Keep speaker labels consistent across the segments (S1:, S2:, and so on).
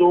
S1: 2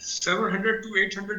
S2: $700 to $800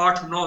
S2: 8, 9,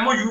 S2: MOU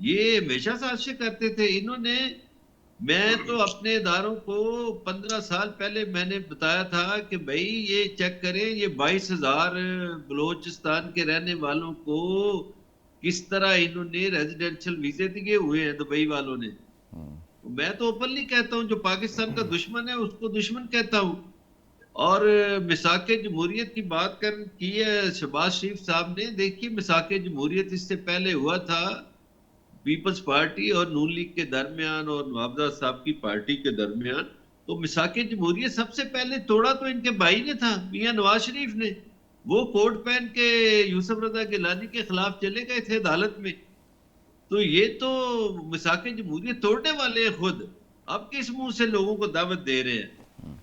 S3: یہ ہمیشہ سازشیں کرتے تھے انہوں نے. میں تو اپنے اداروں کو 15 سال پہلے میں نے بتایا تھا کہ بھائی یہ چیک کریں یہ 22,000 بلوچستان کے رہنے والوں کو کس طرح انہوں نے ریزیڈینشل ویزے دیے ہوئے ہیں دبئی والوں نے. میں تو اوپنلی کہتا ہوں جو پاکستان کا دشمن ہے اس کو دشمن کہتا ہوں. اور میثاق جمہوریت کی بات کی ہے شہباز شریف صاحب نے. دیکھیے میثاق جمہوریت اس سے پہلے ہوا تھا پیپلز پارٹی اور نون لیگ کے درمیان اور نوابزاد صاحب کی پارٹی کے درمیان. تو میثاق جمہوریت سب سے پہلے توڑا تو ان کے بھائی نے تھا میاں نواز شریف نے. وہ کوٹ پہن کے یوسف رضا گیلانی کے خلاف چلے گئے تھے عدالت میں. تو یہ تو میثاق جمہوریت توڑنے والے ہیں خود. اب کس منہ سے لوگوں کو دعوت دے رہے ہیں.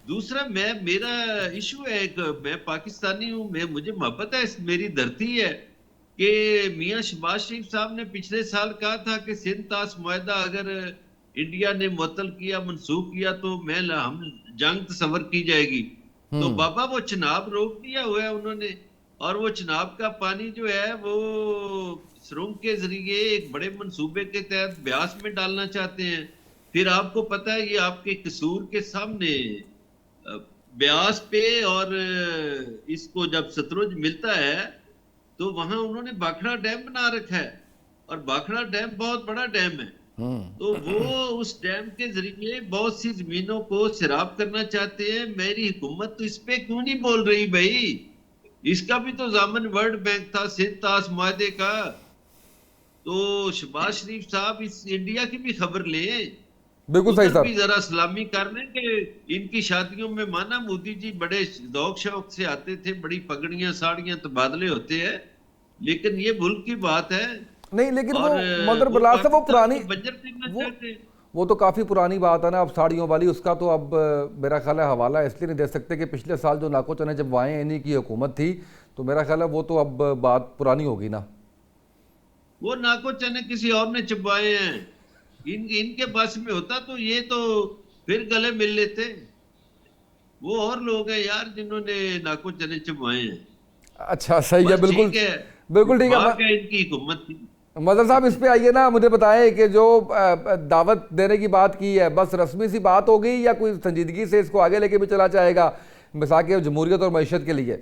S3: دوسرا میرا ایشو ہے ایک میں پاکستانی ہوں, مجھے محبت ہے میری دھرتی ہے کہ میاں شہباز شریف صاحب نے پچھلے سال کہا تھا کہ سندھ طاس معاہدہ اگر انڈیا نے معطل کیا منسوخ کیا تو ہم جنگ تصور کی جائے گی. تو بابا وہ چناب روک دیا ہوا ہے انہوں نے, اور وہ چناب کا پانی جو ہے وہ سرنگ کے ذریعے ایک بڑے منصوبے کے تحت بیاس میں ڈالنا چاہتے ہیں. پھر آپ کو پتہ ہے یہ آپ کے قصور کے سامنے بیاس پہ اور اس کو جب ستلج ملتا ہے تو وہاں انہوں نے باکھڑا ڈیم بنا رکھا ہے, اور باکھڑا ڈیم بہت بڑا ڈیم ہے. تو وہ اس ڈیم کے ذریعے بہت سی زمینوں کو سیراب کرنا چاہتے ہیں. میری حکومت تو اس پہ کیوں نہیں بول رہی بھائی؟ اس کا بھی تو ضامن ورلڈ بینک تھا سندھ طاس معاہدے کا. تو شہباز شریف صاحب اس انڈیا کی بھی خبر لیں.
S4: بالکل صحیح صاحب.
S3: بھی ذرا سلامی کر لیں کہ ان کی شادیوں میں مانا مودی جی بڑے ذوق شوق سے آتے تھے, بڑی پگڑیاں ساڑیاں تبادلے ہوتے ہیں, لیکن یہ ملک کی بات ہے.
S4: نہیں لیکن وہ مدر بلال صاحب وہ پرانی وہ تو کافی پرانی بات ہے نا اب ساڑیوں والی. اس کا تو اب میرا خیال ہے حوالہ اس لیے نہیں دے سکتے کہ پچھلے سال جو ناکو چنے چبوائے انہی کی حکومت تھی, تو میرا خیال ہے وہ تو اب بات پرانی ہوگی نا.
S3: وہ ناکو چنے کسی اور نے چبوائے ہیں, ان کے پاس میں ہوتا تو یہ تو پھر گلے مل لیتے. وہ اور لوگ ہیں یار جنہوں نے ناکو چنے چبوائے ہیں.
S4: اچھا صحیح ہے, بالکل بالکل ٹھیک ہے.
S3: ان کی حکومت تھی.
S4: مظہر صاحب اس پہ آئیے نا, مجھے بتائیں کہ جو دعوت دینے کی بات کی ہے بس رسمی سی بات ہوگی یا کوئی سنجیدگی سے اس کو آگے لے کے بھی چلا جائے گا میثاق جمہوریت اور معیشت کے لیے؟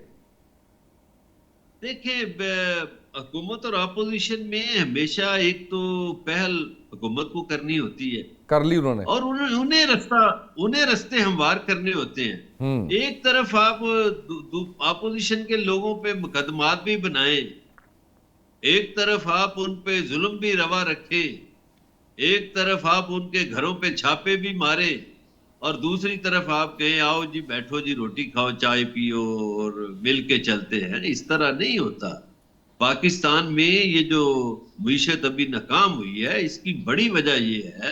S3: دیکھیں حکومت اور اپوزیشن میں ہمیشہ ایک تو پہل حکومت کو کرنی ہوتی ہے,
S4: کر لی انہوں نے,
S3: اور انہیں رستے ہموار کرنے ہوتے ہیں. ایک طرف آپ اپوزیشن کے لوگوں پہ مقدمات بھی بنائیں, ایک طرف آپ ان پہ ظلم بھی روا رکھیں, ایک طرف آپ ان کے گھروں پہ چھاپے بھی مارے, اور دوسری طرف آپ کہیں آؤ جی بیٹھو جی روٹی کھاؤ چائے پیو اور مل کے چلتے ہیں. اس طرح نہیں ہوتا. پاکستان میں یہ جو معیشت ابھی ناکام ہوئی ہے اس کی بڑی وجہ یہ ہے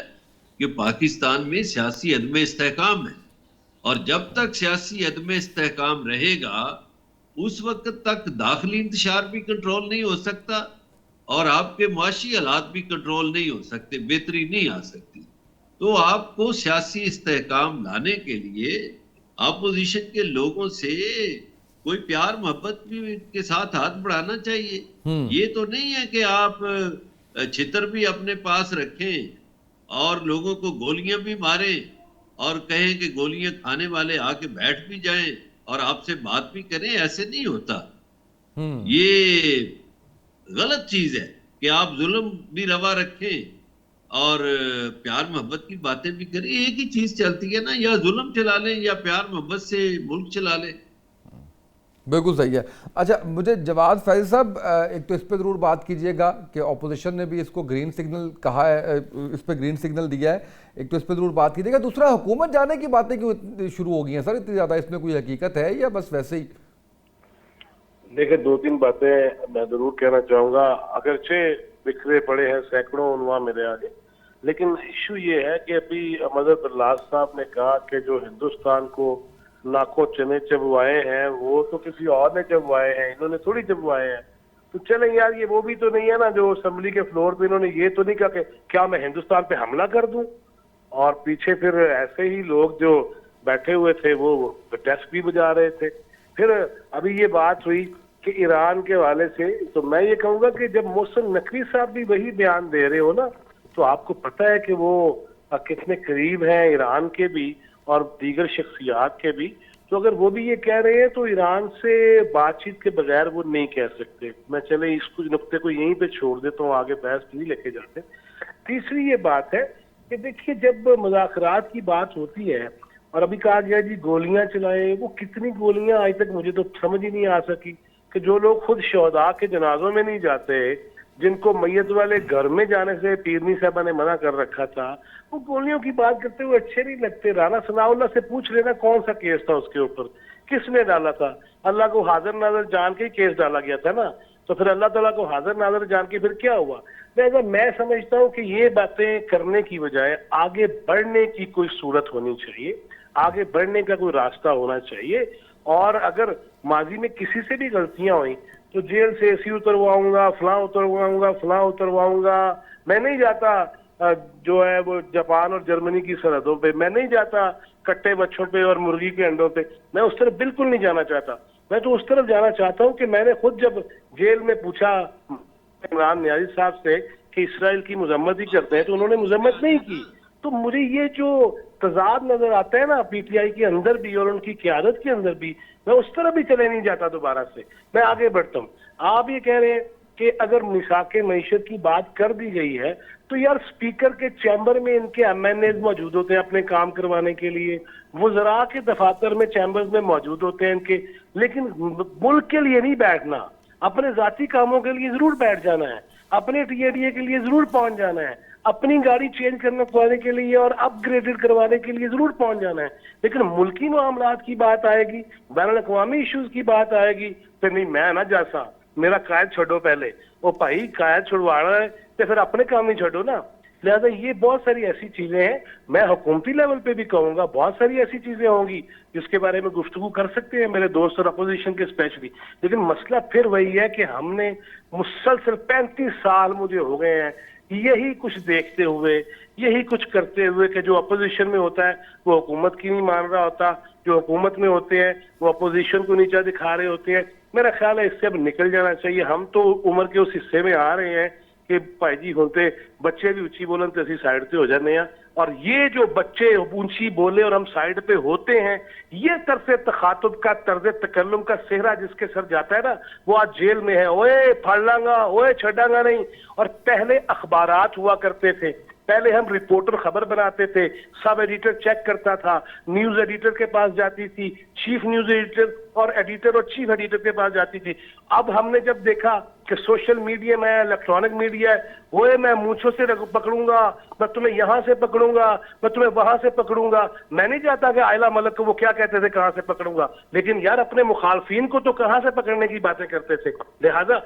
S3: کہ پاکستان میں سیاسی عدم استحکام ہے, اور جب تک سیاسی عدم استحکام رہے گا اس وقت تک داخلی انتشار بھی کنٹرول نہیں ہو سکتا, اور آپ کے معاشی حالات بھی کنٹرول نہیں ہو سکتے, بہتری نہیں آ سکتی. تو آپ کو سیاسی استحکام لانے کے لیے اپوزیشن کے لوگوں سے کوئی پیار محبت بھی کے ساتھ ہاتھ بڑھانا چاہیے. یہ تو نہیں ہے کہ آپ چھتر بھی اپنے پاس رکھیں اور لوگوں کو گولیاں بھی ماریں اور کہیں کہ گولیاں کھانے والے آ کے بیٹھ بھی جائیں اور آپ سے بات بھی کریں. ایسے نہیں ہوتا. یہ غلط چیز ہے کہ آپ ظلم بھی روا رکھیں اور پیار محبت کی باتیں بھی کریں. ایک ہی چیز چلتی ہے نا, یا ظلم چلا لیں یا پیار محبت سے ملک چلا لیں.
S4: بالکل صحیح ہے. اچھا مجھے جواد فیض صاحب ایک تو اس پہ ضرور بات کیجئے گا کہ اپوزیشن نے بھی اس کو گرین سگنل کہا ہے, اس پہ گرین سگنل دیا ہے, ایک تو اس پہ ضرور بات کیجئے گا. دوسرا حکومت جانے کی باتیں کیوں شروع ہو گئی ہیں سر اتنی زیادہ؟ اس میں کوئی حقیقت ہے یا بس ویسے ہی؟
S1: دیکھیں 2-3 باتیں میں ضرور کہنا چاہوں گا, اگرچہ بکھرے پڑے ہیں سینکڑوں عنوان میرے آگے, لیکن ایشو یہ ہے کہ ابھی مظہر بلال صاحب نے کہا کہ جو ہندوستان کو ناکو چنے چبوائے ہیں وہ تو کسی اور نے چبوائے ہیں, انہوں نے تھوڑی چبوائے ہیں. تو چلیں یار یہ وہ بھی تو نہیں ہے نا جو اسمبلی کے فلور پہ انہوں نے یہ تو نہیں کہا کہ کیا میں ہندوستان پہ حملہ کر دوں, اور پیچھے پھر ایسے ہی لوگ جو بیٹھے ہوئے تھے وہ ڈیسک بھی بجا رہے تھے. پھر ابھی یہ بات ہوئی کہ ایران کے حوالے سے تو میں یہ کہوں گا کہ جب محسن نقوی صاحب بھی وہی بیان دے رہے ہو نا تو آپ کو پتہ ہے کہ وہ کتنے قریب ہیں ایران کے بھی اور دیگر شخصیات کے بھی. تو اگر وہ بھی یہ کہہ رہے ہیں تو ایران سے بات چیت کے بغیر وہ نہیں کہہ سکتے. میں چلے اس کچھ نقطے کو یہیں پہ چھوڑ دیتا ہوں, آگے بحث نہیں لے کے جاتے. تیسری یہ بات ہے کہ دیکھیے جب مذاکرات کی بات ہوتی ہے اور ابھی کہا گیا جی گولیاں چلائیں, وہ کتنی گولیاں آج تک مجھے تو سمجھ ہی نہیں آ سکی کہ جو لوگ خود شہداء کے جنازوں میں نہیں جاتے, جن کو میت والے گھر میں جانے سے پیرنی صاحبہ نے منع کر رکھا تھا, وہ گولیوں کی بات کرتے ہوئے اچھے نہیں لگتے. رانا ثناء اللہ سے پوچھ لینا کون سا کیس تھا اس کے اوپر, کس نے ڈالا تھا؟ اللہ کو حاضر ناظر جان کے ہی کیس ڈالا گیا تھا نا, تو پھر اللہ تعالیٰ کو حاضر ناظر جان کے پھر کیا ہوا؟ لہٰذا میں سمجھتا ہوں کہ یہ باتیں کرنے کی بجائے آگے بڑھنے کی کوئی صورت ہونی چاہیے, آگے بڑھنے کا کوئی راستہ ہونا چاہیے. اور اگر ماضی میں کسی سے بھی غلطیاں ہوئیں تو جیل سے ایسی اترواؤں گا, فلاں اترواؤں گا, فلاں اترواؤں گا. میں نہیں جاتا جو ہے وہ جاپان اور جرمنی کی سرحدوں پہ, میں نہیں جاتا کٹے بچوں پہ اور مرغی کے انڈوں پہ, میں اس طرف بالکل نہیں جانا چاہتا. میں تو اس طرف جانا چاہتا ہوں کہ میں نے خود جب جیل میں پوچھا عمران نیازی صاحب سے کہ اسرائیل کی مذمت ہی کرتے ہیں تو انہوں نے مذمت نہیں کی. تو مجھے یہ جو تضاد نظر آتا ہے نا پی ٹی آئی کے اندر بھی اور ان کی قیادت کے اندر بھی, میں اس طرح بھی چلے نہیں جاتا دوبارہ سے. میں آگے بڑھتا ہوں. آپ یہ کہہ رہے ہیں کہ اگر میثاق معیشت کی بات کر دی گئی ہے تو یار اسپیکر کے چیمبر میں ان کے ایم این ایز موجود ہوتے ہیں اپنے کام کروانے کے لیے, وزراء کے دفاتر میں چیمبرز میں موجود ہوتے ہیں ان کے, لیکن ملک کے لیے نہیں بیٹھنا. اپنے ذاتی کاموں کے لیے ضرور بیٹھ جانا ہے, اپنے ٹی اے ڈی اے کے لیے ضرور پہنچ جانا ہے, اپنی گاڑی چینج کرنے کے لیے اور اپ گریڈڈ کروانے کے لیے ضرور پہنچ جانا ہے. لیکن ملکی معاملات کی بات آئے گی, بین الاقوامی ایشوز کی بات آئے گی, پھر نہیں میں نہ جیسا میرا قائد چھوڑو پہلے. وہ بھائی قائد چھڑوا رہا ہے تو پھر اپنے کام نہیں چھوڑو نا. لہذا یہ بہت ساری ایسی چیزیں ہیں, میں حکومتی لیول پہ بھی کہوں گا بہت ساری ایسی چیزیں ہوں گی جس کے بارے میں گفتگو کر سکتے ہیں میرے دوست اور اپوزیشن کے اسپیشلی. لیکن مسئلہ پھر وہی ہے کہ ہم نے مسلسل 35 سال مجھے ہو گئے ہیں یہی کچھ دیکھتے ہوئے, یہی کچھ کرتے ہوئے کہ جو اپوزیشن میں ہوتا ہے وہ حکومت کی نہیں مان رہا ہوتا, جو حکومت میں ہوتے ہیں وہ اپوزیشن کو نیچا دکھا رہے ہوتے ہیں. میرا خیال ہے اس سے اب نکل جانا چاہیے. ہم تو عمر کے اس حصے میں آ رہے ہیں کہ بھائی جی ہوتے بچے بھی اونچی بولن تو اسی سائڈ پہ ہو جانے ہیں, اور یہ جو بچے اونچی بولے اور ہم سائڈ پہ ہوتے ہیں, یہ طرز تخاطب کا طرز تکلم کا صحرا جس کے سر جاتا ہے نا, وہ آج جیل میں ہے. اوے پھڑ لاں گا, اوے چھڑاں گا نہیں. اور پہلے اخبارات ہوا کرتے تھے, پہلے ہم رپورٹر خبر بناتے تھے, سب ایڈیٹر چیک کرتا تھا, نیوز ایڈیٹر کے پاس جاتی تھی, چیف نیوز ایڈیٹر اور ایڈیٹر اور چیف ایڈیٹر کے پاس جاتی تھی. اب ہم نے جب دیکھا کہ سوشل میڈیا میں الیکٹرانک میڈیا ہے, وہ میں مونچھوں سے پکڑوں گا, میں تمہیں یہاں سے پکڑوں گا, میں تمہیں وہاں سے پکڑوں گا. میں نہیں چاہتا کہ عائلہ ملک کو وہ کیا کہتے تھے کہاں سے پکڑوں گا, لیکن یار اپنے مخالفین کو تو کہاں سے پکڑنے کی باتیں کرتے تھے. لہذا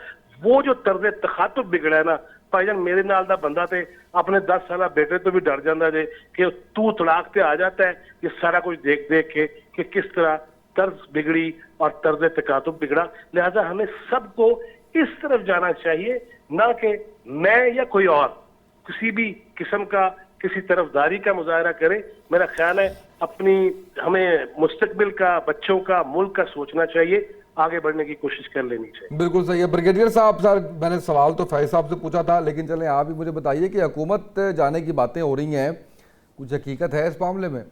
S1: وہ جو طرز تخاطب بگڑا ہے نا بھائی جان, میرے نال دا بندہ تے اپنے 10 سالہ بیٹے تو بھی ڈر جاندہ جے کہ تو طلاق تے آ جاتا ہے. یہ سارا کچھ دیکھ کے کہ کس طرح طرز بگڑی اور طرز تخاطب بگڑا. لہذا ہمیں سب کو اس طرف جانا چاہیے, نہ کہ میں یا کوئی اور کسی بھی قسم کا کسی طرفداری کا مظاہرہ کرے. میرا خیال ہے اپنی ہمیں مستقبل کا, بچوں کا, ملک کا سوچنا چاہیے, آگے بڑھنے کی کوشش کر لینی چاہیے.
S4: بالکل صحیح ہے. بریگیڈیئر صاحب, سر میں نے سوال تو فیض صاحب سے پوچھا تھا, لیکن چلیں آپ بھی مجھے بتائیے کہ حکومت جانے کی باتیں ہو رہی ہیں, کچھ حقیقت ہے اس معاملے میں؟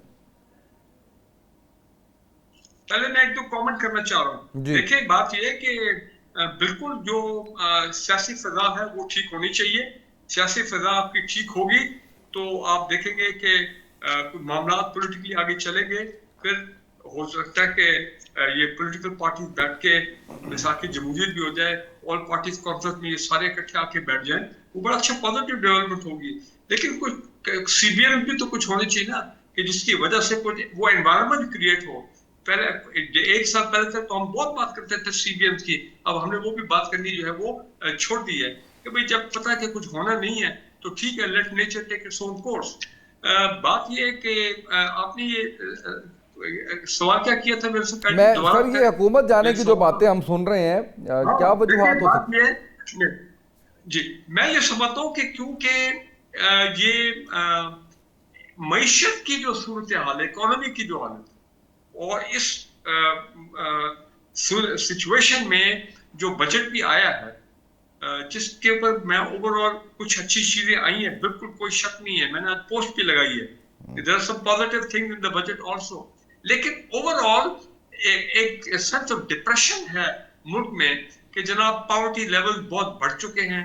S2: پہلے میں ایک دو کامنٹ کرنا چاہ رہا ہوں. دیکھیں بات یہ ہے کہ بالکل جو سیاسی فضا ہے وہ ٹھیک ہونی چاہیے. سیاسی فضا آپ کی ٹھیک ہوگی تو آپ دیکھیں گے کہ معاملات پولیٹیکلی آگے چلیں گے. پھر ہو سکتا ہے کہ یہ پولیٹیکل پارٹیز بیٹھ کے میثاق جمہوریت بھی ہو جائے, آل پارٹیز کانفرنس میں یہ سارے اکٹھے آ کے بیٹھ جائیں, وہ بڑا اچھا پازیٹیو ڈیولپمنٹ ہوگی. لیکن کچھ سی بی ایم بھی تو کچھ ہونے چاہیے نا, کہ جس کی وجہ سے کچھ وہ انوائرمنٹ کریٹ ہو. پہلے 1 سال پہلے سے تو ہم بہت بات کرتے تھے سی بی ایم کی, اب ہم نے وہ بھی بات کرنی جو ہے وہ چھوڑ دی ہے کہ بھئی جب پتہ ہے کہ کچھ ہونا نہیں ہے تو ٹھیک ہے, لیٹ نیچر ٹیک اٹس اون کورس. بات یہ ہے کہ آپ نے یہ سوال کیا کیا تھا میرے سے پہلے؟
S4: میں سر یہ حکومت جانے کی جو باتیں ہم سن رہے ہیں, کیا وجوہات ہو سکتی ہیں؟
S2: جی میں یہ سمجھتا ہوں کہ کیونکہ یہ معیشت کی جو صورتحال ہے, اکانومی کی جو حالت, اور اس سچویشن میں جو بجٹ بھی آیا ہے جس کے اوپر میں اوور آل کچھ اچھی چیزیں آئی ہیں, بالکل کوئی شک نہیں ہے, میں نے آج پوسٹ بھی لگائی ہے, there are some positive things in the budget also, لیکن اوور آل ایک سینس آف ڈپریشن ہے ملک میں کہ جناب پاورٹی لیول بہت بڑھ چکے ہیں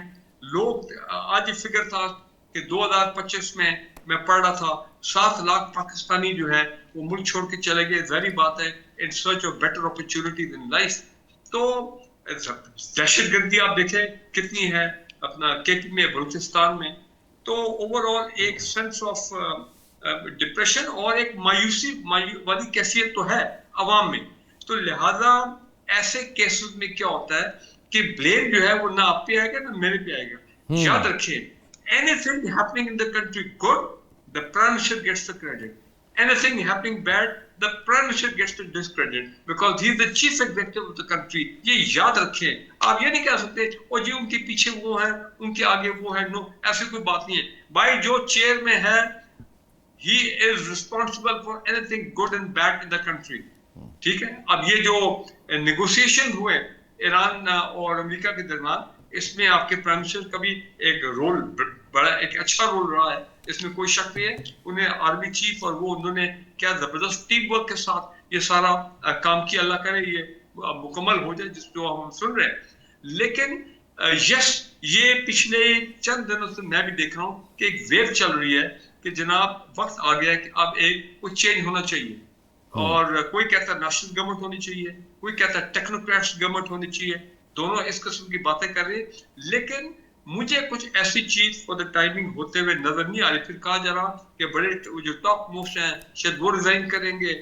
S2: لوگ. آج یہ فگر تھا کہ 2025 میں پڑھ رہا تھا 7 لاکھ پاکستانی جو ہے وہ ملک چھوڑ کے چلے گئے, ظاہری بات ہے in search of better opportunities in life. تو دہشت گردی آپ دیکھیں کتنی ہے اپنا کے پی میں, بلوچستان میں. تو اوور آل ایک سینس آف ڈپریشن اور ایک مایوسی والی کیفیت تو ہے عوام میں. تو لہذا ایسے کیسز میں کیا ہوتا ہے کہ بلیم جو ہے وہ نہ آپ پہ آئے گا نہ میرے پہ آئے گا. یاد رکھیں, anything happening in the country good, the Prime Minister gets the credit. Anything happening bad, the Prime Minister gets the discredit because he is the chief executive of the country. یہ یاد رکھیں. آپ یہ نہیں کہہ سکتے اور جی ان کے پیچھے وہ ہیں ان کے آگے وہ ہیں. نو, ایسی کوئی بات نہیں ہے بھائی. جو چیئر میں ہے he is responsible for anything good and bad in the country. ٹھیک ہے. اب یہ جو نیگوسیشن ہوئے ایران اور امریکہ کے درمیان, اس میں آپ کے پرائم منسٹر کا بھی ایک رول بڑا, ایک اچھا رول رہا ہے, اس میں کوئی شک نہیں ہے. انہیں آرمی چیف اور وہ انہوں نے کیا زبردست ٹیم ورک کے ساتھ یہ سارا کام کیا. اللہ کرے یہ مکمل ہو جائے جس جو ہم سن رہے ہیں. لیکن یس, یہ پچھلے چند دنوں سے میں بھی دیکھ رہا ہوں کہ ایک ویو چل رہی ہے کہ جناب وقت آ گیا ہے کہ اب ایک کوئی چینج ہونا چاہیے. اور کوئی کہتا ہے نیشنل گورنمنٹ ہونی چاہیے, کوئی کہتا ہے ٹیکنوکریٹس گورنمنٹ ہونی چاہیے. دونوں اس قسم کی باتیں کر رہے ہیں, لیکن مجھے کچھ ایسی چیز فور دا ٹائمنگ ہوتے ہوئے نظر نہیں آ رہی. پھر کہا جا رہا کہ بڑے جو ٹاپ موسٹ ہیں شاید وہ ریزائن کریں گے.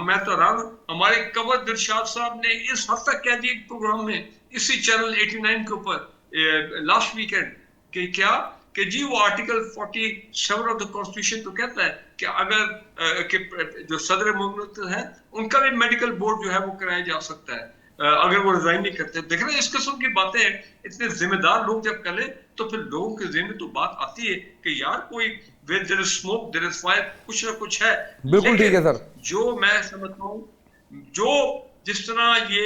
S2: میں تو رہا ہوں, ہمارے کنور دلشاد صاحب نے اس ہفتہ کہہ دیا ایک پروگرام میں اسی چینل 89 کے اوپر لاسٹ ویکینڈ کہ کیا کہ جی وہ آرٹیکل 47 آف دا کانسٹیٹیوشن تو کہتا ہے کہ اگر کہ جو صدر مملکت ہیں ان کا بھی میڈیکل بورڈ جو ہے وہ کرایا جا سکتا ہے اگر وہ ریزائن نہیں کرتے. دیکھ رہے ہیں اس قسم کی باتیں اتنے ذمہ دار لوگ جب کریں تو پھر لوگوں کے ذہن میں تو بات آتی ہے کہ یار کوئی where there is smoke there is fire, کچھ نہ کچھ ہے.
S4: بالکل ٹھیک ہے سر.
S2: جو میں سمجھتا ہوں جو جس طرح یہ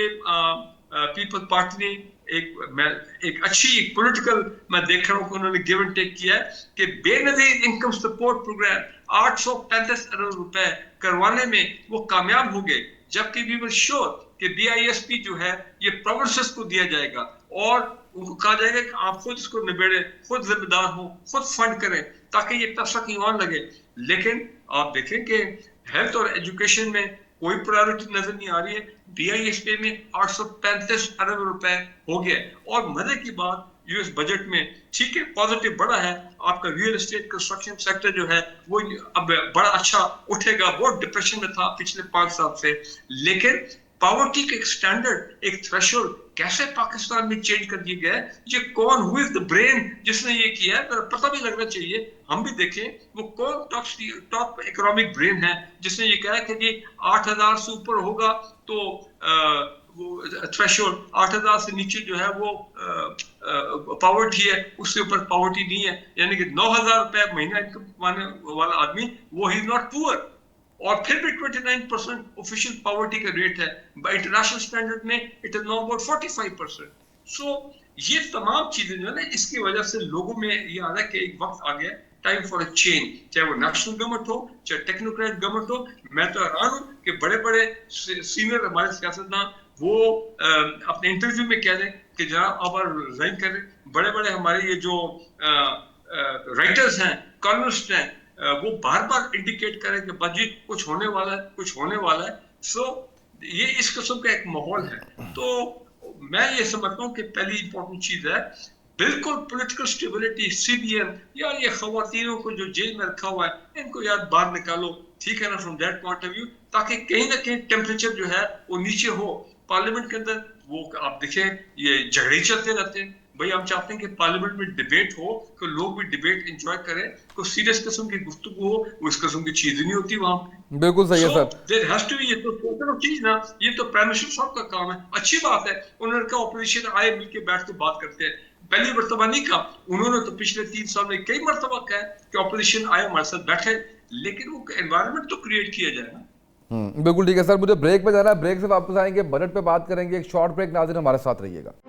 S2: پیپل پارٹی نے ایک اچھی پولیٹیکل میں دیکھ رہا ہوں کہ انہوں نے گیو اینڈ ٹیک کیا ہے کہ بے نظیر انکم سپورٹ پروگرام 835 ارب روپے کروانے میں وہ کامیاب ہو گئے, جبکہ وی ول شور کہ بی آئی ایس پی جو ہے یہ پروونسز کو دیا جائے گا اور ان کو کہا جائے گا کہ آپ خود اس کو نبیڑیں, خود ذمہ دار ہوں, خود فنڈ کریں تاکہ یہ پیسہ کہیں اور لگے. لیکن آپ دیکھیں کہ ہیلتھ اور ایجوکیشن میں کوئی پرائیورٹی نظر نہیں آ رہی ہے. بی آئی ایس پی میں 835 ارب روپے ہو گیا. اور مزے کی بات یو ایس بجٹ میں ٹھیک ہے پازیٹیو بڑا ہے, آپ کا ریئل اسٹیٹ کنسٹرکشن سیکٹر جو ہے وہ اب بڑا اچھا اٹھے گا, بہت ڈپریشن میں تھا پچھلے 5 سال سے. لیکن پاورٹی کا ایک سٹینڈرڈ, ایک تھریشولڈ کیسے پاکستان میں چینج کر دیا گیا ہے. یہ کون ہو از دا برین جس نے یہ کیا ہے, پتہ بھی لگنا چاہیے. ہم بھی دیکھیں وہ کون ٹاپ اکنامک برین ہے جس نے یہ کہا ہے کہ جی 8000 سے اوپر ہوگا تو وہ تھریشولڈ, 8000 سے نیچے جو ہے وہ پاورٹی ہے, اس سے اوپر پاورٹی نہیں ہے. یعنی کہ 9000 روپے مہینہ انکم کمانے والا آدمی وہ ہی از ناٹ پور. اور پھر بھی 29% آفیشیل پاورٹی کا ریٹ ہے. انٹرنیشنل اسٹینڈرڈ میں اٹ از ناؤ اباؤٹ 45%. سو یہ تمام چیزیں جو ہے نا اس کی وجہ سے لوگوں میں یہ آ رہا ہے کہ ایک وقت آ گیا ٹائم فار اے چینج, چاہے وہ نیشنل گورنمنٹ ہو چاہے ٹیکنوکریٹ گورنمنٹ ہو. میں تو حیران ہوں کہ بڑے بڑے سینئر ہمارے سیاستدان وہ اپنے انٹرویو میں کہہ رہے ہیں کہ جناب آپ ریزائن کر رہے. بڑے بڑے ہمارے یہ جو رائٹرز ہیں, کالمسٹ ہیں, وہ بار بار انڈیکیٹ کریں کہ بجٹ کچھ ہونے والا ہے, کچھ ہونے والا ہے. سو یہ اس قسم کا ایک ماحول ہے. تو میں یہ سمجھتا ہوں کہ پہلی امپورٹنٹ چیز ہے بالکل political stability. C B M یار یہ خواتینوں کو جو جیل میں رکھا ہوا ہے ان کو یار باہر نکالو, ٹھیک ہے نا, from that point of view, تاکہ کہیں نہ کہیں ٹیمپریچر جو ہے وہ نیچے ہو. پارلیمنٹ کے اندر وہ آپ دیکھیں یہ جھگڑے چلتے رہتے ہیں. بھائی ہم چاہتے ہیں کہ پارلیمنٹ میں ڈیبیٹ ہو, کہ لوگ بھی ڈیبیٹ انجوائے کریں, کوئی سیریس قسم کی گفتگو ہو. وہ اس قسم کی چیز نہیں ہوتی وہاں پہ.
S4: بالکل صحیح ہے سر.
S2: دیر ہیز ٹو بی, یہ تو چیز نا, یہ تو پرائم منسٹر صاحب کا کام ہے. اچھی بات ہے انہوں نے کہا اپوزیشن آئے مل کے بیٹھ کے بات کرتے ہیں. پہلی مرتبہ نہیں کہا, انہوں نے تو پچھلے 3 سال میں کئی مرتبہ کہا کہ اپوزیشن آئے ہمارے ساتھ بیٹھے, لیکن وہ انوائرمنٹ تو کریٹ کیا جائے نا.
S4: بالکل ٹھیک ہے سر. مجھے بریک پہ جانا ہے, بریک سے واپس آئیں گے, بجٹ پہ بات کریں گے. ایک شارٹ بریک. ناظرین ہمارے ساتھ رہیے گا.